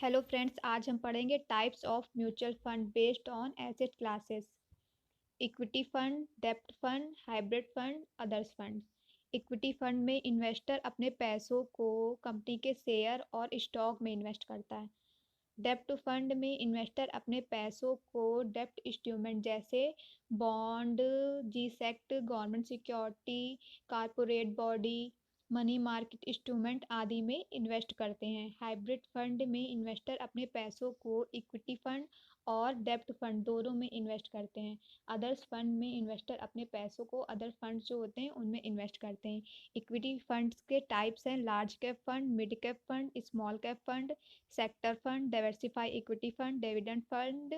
Hello friends, आज हम पढ़ेंगे types of mutual fund based on asset classes. Equity fund, डेब्ट fund, hybrid fund, others fund. Equity fund में investor अपने पैसों को कंपनी के शेयर और स्टॉक में इन्वेस्ट करता है। डेब्ट फंड में इन्वेस्टर अपने पैसों को डेब्ट इंस्ट्रूमेंट जैसे bond, G sec, government security, corporate body, money market instrument आदि में इन्वेस्ट करते हैं। हाइब्रिड फंड में इन्वेस्टर अपने पैसों को इक्विटी फंड और डेब्ट फंड दोनों में इन्वेस्ट करते हैं। अदर्स फंड में इन्वेस्टर अपने पैसों को अदर फंड जो होते हैं उनमें इन्वेस्ट करते हैं। इक्विटी फंड्स के टाइप्स हैं large cap fund, mid cap fund, small cap fund, sector fund, diversify equity fund, dividend fund,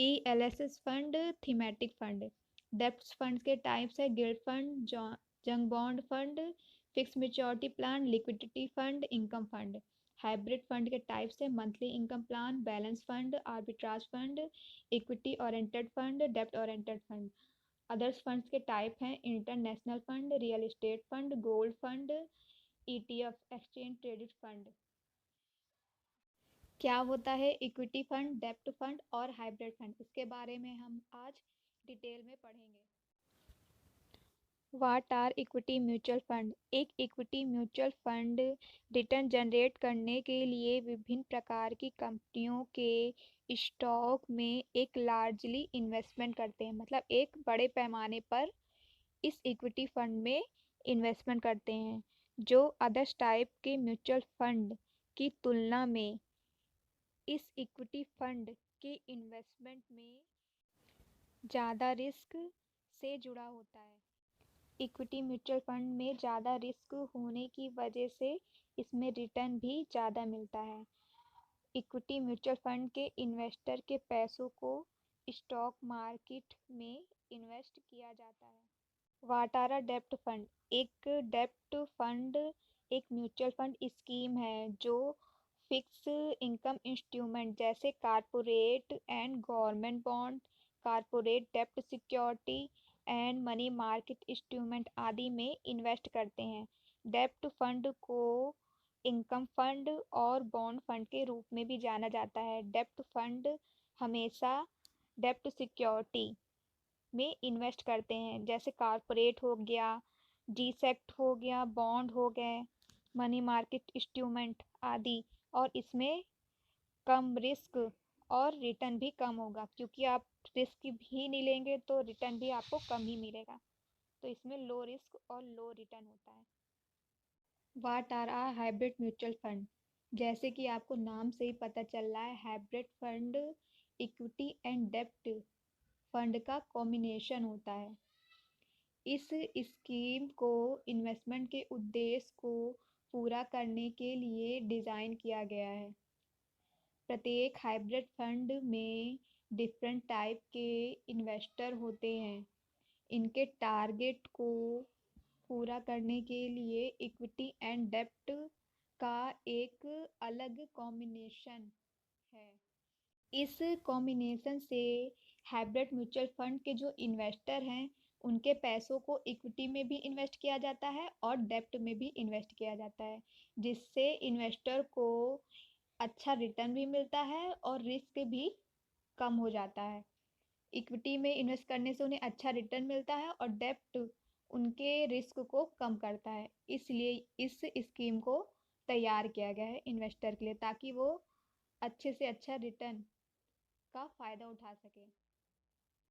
ELSS fund, thematic fund. डेब्ट फंड के टाइप्स है गिल्ड फंड, जंग bond fund, fix maturity plan, liquidity fund, income fund. Hybrid fund के types है monthly income plan, balance fund, arbitrage fund, equity oriented fund, डेब्ट oriented fund. Others funds के type हैं international fund, real estate fund, gold fund, ETF, exchange traded fund. क्या होता है equity fund, डेब्ट fund और हाइब्रिड फंड, इसके बारे में हम आज डिटेल में पढ़ेंगे। What are equity mutual fund? एक equity mutual fund return generate करने के लिए विभिन्न प्रकार की कंपनियों के स्टॉक में एक लार्जली इन्वेस्टमेंट करते हैं। मतलब एक बड़े पैमाने पर इस इक्विटी फंड में इन्वेस्टमेंट करते हैं, जो अदर्स टाइप के म्यूचुअल फंड की तुलना में इस इक्विटी फंड के इन्वेस्टमेंट में ज़्यादा रिस्क से जुड़ा होता है। इक्विटी म्यूचुअल फंड में ज़्यादा रिस्क होने की वजह से इसमें रिटर्न भी ज़्यादा मिलता है। इक्विटी म्यूचुअल फंड के इन्वेस्टर के पैसों को स्टॉक मार्केट में इन्वेस्ट किया जाता है। व्हाट आर अ डेब्ट फंड? एक डेब्ट फंड एक म्यूचुअल फंड स्कीम है जो फिक्स इनकम इंस्ट्रूमेंट जैसे corporate and government bond, corporate डेब्ट security and money market instrument आदि में इन्वेस्ट करते हैं। डेब्ट फंड को इनकम फंड और बॉन्ड फंड के रूप में भी जाना जाता है। डेब्ट फंड हमेशा डेब्ट सिक्योरिटी में इन्वेस्ट करते हैं, जैसे कारपोरेट हो गया, जी सेक्ट हो गया, बॉन्ड हो गए, मनी मार्केट इंस्ट्रूमेंट आदि। और इसमें कम रिस्क और रिटर्न भी कम होगा, क्योंकि आप रिस्क भी नहीं लेंगे तो रिटर्न भी आपको कम ही मिलेगा। तो इसमें लो रिस्क और लो रिटर्न होता है। What are are hybrid mutual fund? जैसे कि आपको नाम से ही पता चल रहा है, हाइब्रिड फंड इक्विटी एंड डेब्ट फंड का कॉम्बिनेशन होता है। इस स्कीम को इन्वेस्टमेंट के उद्देश्य को पूरा करने के लिए डिज़ाइन किया गया है। प्रत्येक हाइब्रिड फंड में डिफरेंट टाइप के इन्वेस्टर होते हैं। इनके टारगेट को पूरा करने के लिए इक्विटी एंड डेब्ट का एक अलग कॉम्बिनेशन है। इस कॉम्बिनेशन से हाइब्रिड म्यूचुअल फंड के जो इन्वेस्टर हैं उनके पैसों को इक्विटी में भी इन्वेस्ट किया जाता है और डेब्ट में भी इन्वेस्ट किया जाता है, जिससे इन्वेस्टर को अच्छा रिटर्न भी मिलता है और रिस्क भी कम हो जाता है। इक्विटी में इन्वेस्ट करने से उन्हें अच्छा रिटर्न मिलता है और डेब्ट उनके रिस्क को कम करता है। इसलिए इस स्कीम को तैयार किया गया है इन्वेस्टर के लिए, ताकि वो अच्छे से अच्छा रिटर्न का फ़ायदा उठा सके।